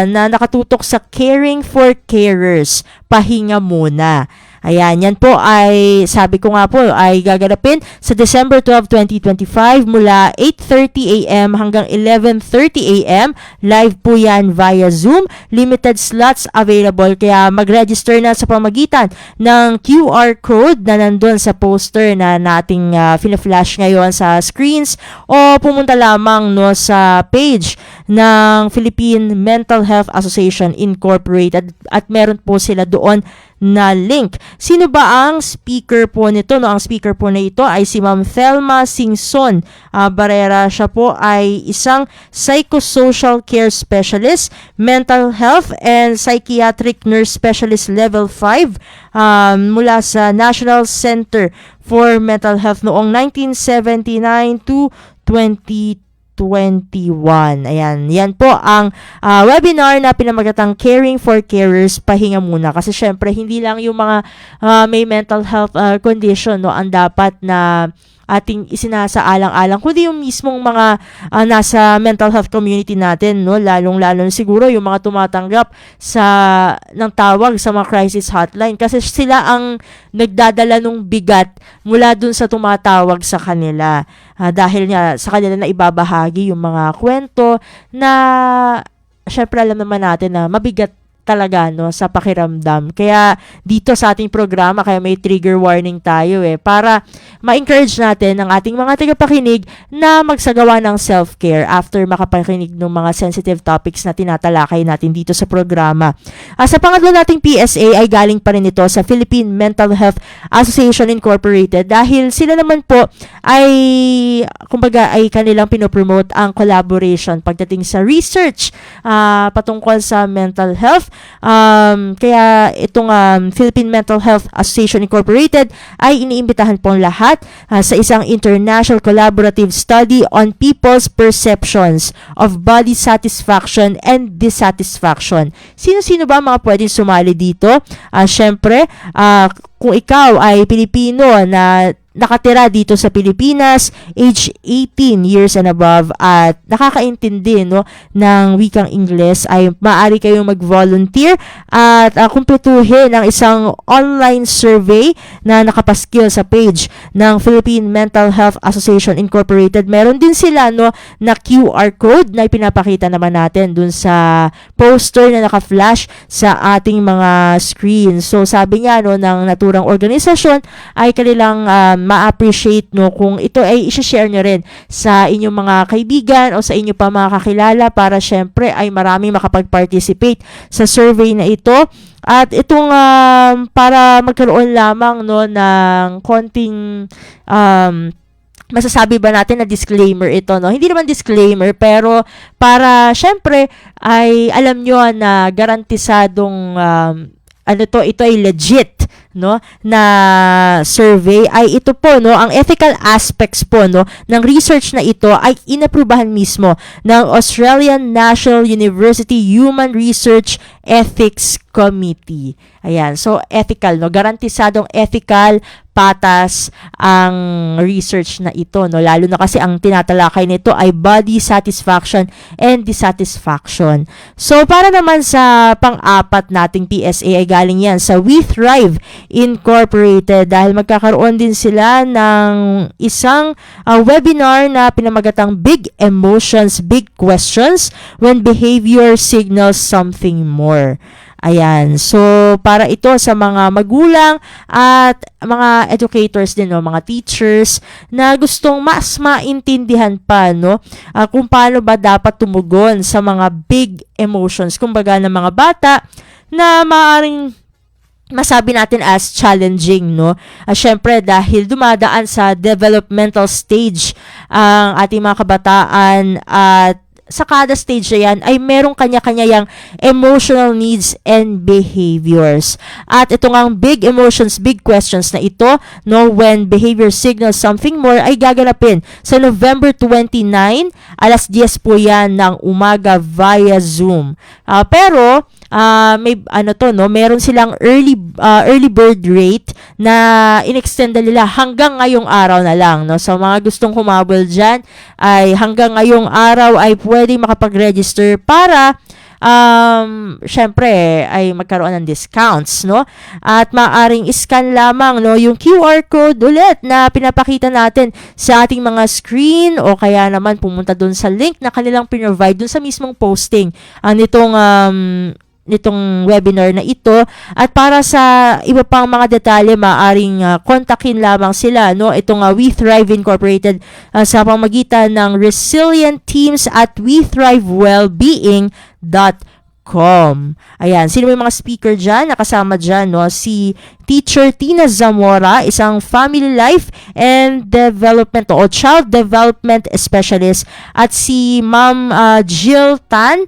na nakatutok sa Caring for Carers, pahinga muna. Ayan, yan po ay, sabi ko nga po, ay gaganapin sa December 12, 2025 mula 8:30 a.m. hanggang 11:30 a.m. Live po yan via Zoom. Limited slots available, kaya mag-register na sa pamagitan ng QR code na nandun sa poster na nating fina-flash ngayon sa screens, o pumunta lamang sa page ng Philippine Mental Health Association Incorporated at meron po sila doon na link. Sino ba ang speaker po nito? Ang speaker po na ito ay si Ma'am Thelma Singson Barrera. Siya po ay isang psychosocial care specialist, mental health and psychiatric nurse specialist level 5 mula sa National Center for Mental Health noong 1979 to 2021. Ayan, yan po ang webinar na pinamagatang Caring for Carers, pahinga muna. Kasi syempre, hindi lang yung mga may mental health condition ang dapat na ating isinasaalang-alang, kundi yung mismong mga nasa mental health community natin, lalong-lalo siguro yung mga tumatanggap ng tawag sa mga crisis hotline, kasi sila ang nagdadala ng bigat mula dun sa tumatawag sa kanila, dahil nga sa kanila na ibabahagi yung mga kwento na syempre alam naman natin na mabigat talaga sa pakiramdam. Kaya dito sa ating programa, kaya may trigger warning tayo para ma-encourage natin ang ating mga tagapakinig na magsagawa ng self-care after makapakinig ng mga sensitive topics na tinatalakay natin dito sa programa. Sa pangatlo nating PSA ay galing pa rin ito sa Philippine Mental Health Association Incorporated dahil sila naman po ay kumbaga ay kanilang pinopromote ang collaboration pagdating sa research patungkol sa mental health. Kaya itong Philippine Mental Health Association Incorporated ay iniimbitahan pong lahat sa isang international collaborative study on people's perceptions of body satisfaction and dissatisfaction. Sino-sino ba mga pwedeng sumali dito? Syempre, kung ikaw ay Pilipino na nakatira dito sa Pilipinas, age 18 years and above at nakakaintindi ng wikang Ingles, ay maaari kayong mag-volunteer at kumpletuhin ang isang online survey na nakapaskil sa page ng Philippine Mental Health Association Incorporated. Meron din sila na QR code na ipinapakita naman natin dun sa poster na naka-flash sa ating mga screen. So sabi nga ng naturang organisasyon ay kanilang ma-appreciate kung ito ay i-share nyo rin sa inyong mga kaibigan o sa inyo pa mga kakilala para syempre ay maraming makapag-participate sa survey na ito. At itong para magkaroon lamang ng konting masasabi ba natin na disclaimer ito, Hindi naman disclaimer, pero para syempre ay alam nyo na garantisadong ito ay legit na survey, ay ito po ang ethical aspects po ng research na ito ay inaprubahan mismo ng Australian National University Human Research Ethics Committee. Ayan, so ethical, garantisadong ethical, patas ang research na ito, lalo na kasi ang tinatalakay nito ay body satisfaction and dissatisfaction. So para naman sa pang-apat nating PSA ay galing yan sa We Thrive Incorporated dahil magkakaroon din sila ng isang webinar na pinamagatang Big Emotions, Big Questions When Behavior Signals Something More. Ayan. So, para ito sa mga magulang at mga educators din, mga teachers na gustong mas maintindihan pa, kung paano ba dapat tumugon sa mga big emotions, kumbaga ng mga bata na maaaring masabi natin as challenging, syempre dahil dumadaan sa developmental stage ang ating mga kabataan at sa kada stage na yan ay merong kanya-kanya yung emotional needs and behaviors. At ito nga ang big emotions, big questions na ito, no, when behavior signals something more, ay gaganapin sa November 29, alas 10 po yan ng umaga via Zoom. Pero may meron silang early bird rate na inextend nila hanggang ngayong araw na lang, no. So mga gustong humabol diyan ay hanggang ngayong araw ay pwedeng makapag-register para syempre ay magkaroon ng discounts, no? At maaring scan lamang, no, yung QR code ulit na pinapakita natin sa ating mga screen, o kaya naman pumunta dun sa link na kanilang pinrovide dun sa mismong posting nitong webinar na ito. At para sa iba pang mga detalye, maaring kontakin lamang sila, no, itong We Thrive Incorporated sa pamamagitan ng Resilient Teams at WeThriveWellbeing.com. Ayan, sino may mga speaker dyan? Nakasama dyan, no, si Teacher Tina Zamora, isang family life and development o child development specialist, at si Ma'am Jill Tan,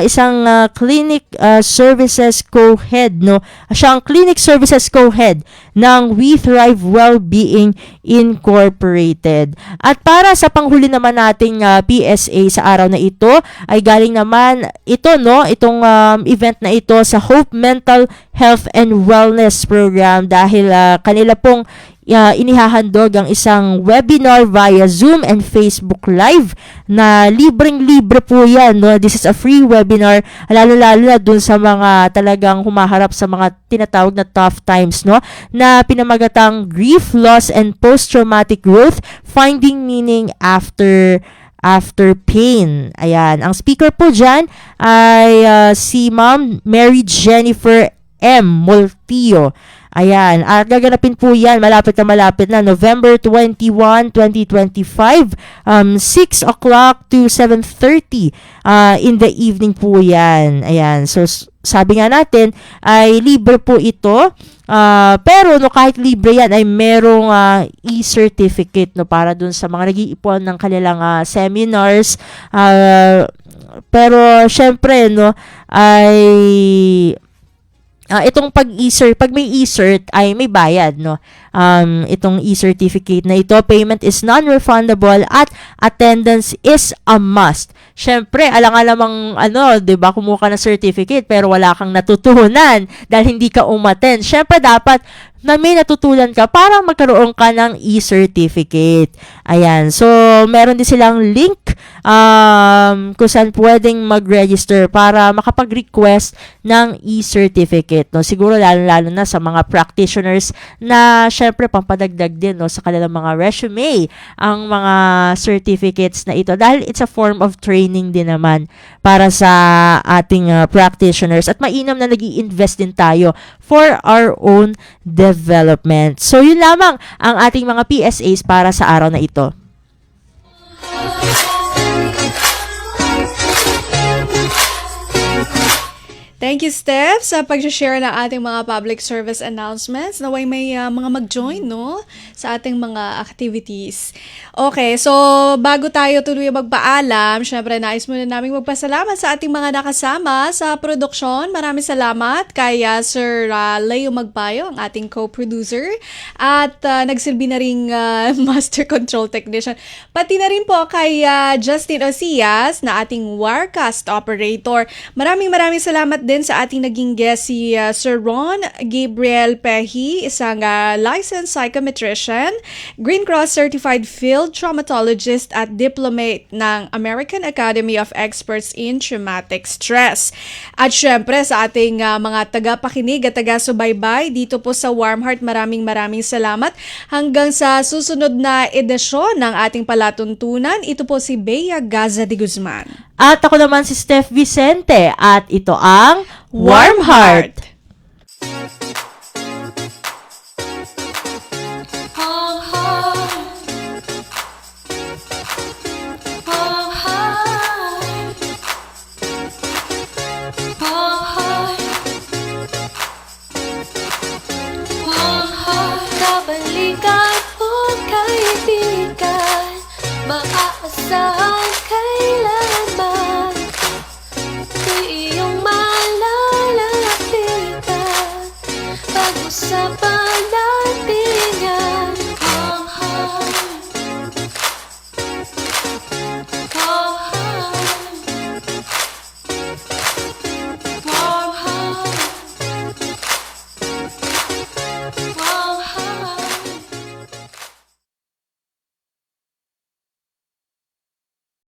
isang clinic services co-head, no. Siya ang clinic services co-head ng We Thrive Wellbeing Incorporated. At para sa panghuli naman nating PSA sa araw na ito, ay galing naman ito, no, itong event na ito sa Hope Mental Health and Wellness Program, dahil kanila pong inihahandog ang isang webinar via Zoom and Facebook Live na libreng-libre po yan, no? This is a free webinar, lalo-lalo na dun sa mga talagang humaharap sa mga tinatawag na tough times, no, na pinamagatang Grief, Loss, and Post-Traumatic Growth, Finding Meaning After Pain. Ayan, ang speaker po dyan ay si Ma'am Mary Jennifer M. Moltillo. Ayan, at gaganapin po yan, malapit na November 21, 2025, 6 o'clock to 7:30 in the evening po yan. Ayan, so sabi nga natin ay libre po ito, pero no, kahit libre yan ay merong e-certificate, no, para dun sa mga nag-iipon ng kanilang seminars, pero syempre, no, ay itong pag may e-cert ay may bayad, no. Itong e-certificate na ito, payment is non-refundable at attendance is a must. Syempre, alang-alamang 'di ba, kumuha ka ng certificate pero wala kang natutunan dahil hindi ka umattend. Syempre dapat na may natutunan ka para magkaroon ka ng e-certificate. Ayan. So, meron din silang link kung saan pwedeng mag-register para makapag-request ng e-certificate, no. Siguro lalo-lalo na sa mga practitioners na syempre pampadagdag din, no, sa kanilang mga resume ang mga certificates na ito, dahil it's a form of training din naman para sa ating practitioners, at mainam na nag-i-invest din tayo for our own development. So, yun lamang ang ating mga PSAs para sa araw na ito. Thank you, Steph, sa pag-share ng ating mga public service announcements. Naway may mga mag-join, no, sa ating mga activities. Okay, so bago tayo tuloy magpaalam, syempre nais muna namin magpasalamat sa ating mga nakasama sa produksyon. Maraming salamat kay Sir Leo Magpayo, ang ating co-producer, at nagsilbi na ring master control technician. Pati na rin po kay Justin Osias, na ating Wirecast operator. Maraming salamat din sa ating naging guest, si Sir Ron Gabriel Pehi, isang licensed psychometrician, Green Cross Certified Field Traumatologist at diplomate ng American Academy of Experts in Traumatic Stress. At syempre sa ating mga tagapakinig at taga-subaybay dito po sa Warm Heart, maraming salamat. Hanggang sa susunod na edisyon ng ating palatuntunan, ito po si Bea Gaza de Guzman. At ako naman si Steph Vicente, at ito ang Warm Heart. Kabalikan o kaibigan, maaasahan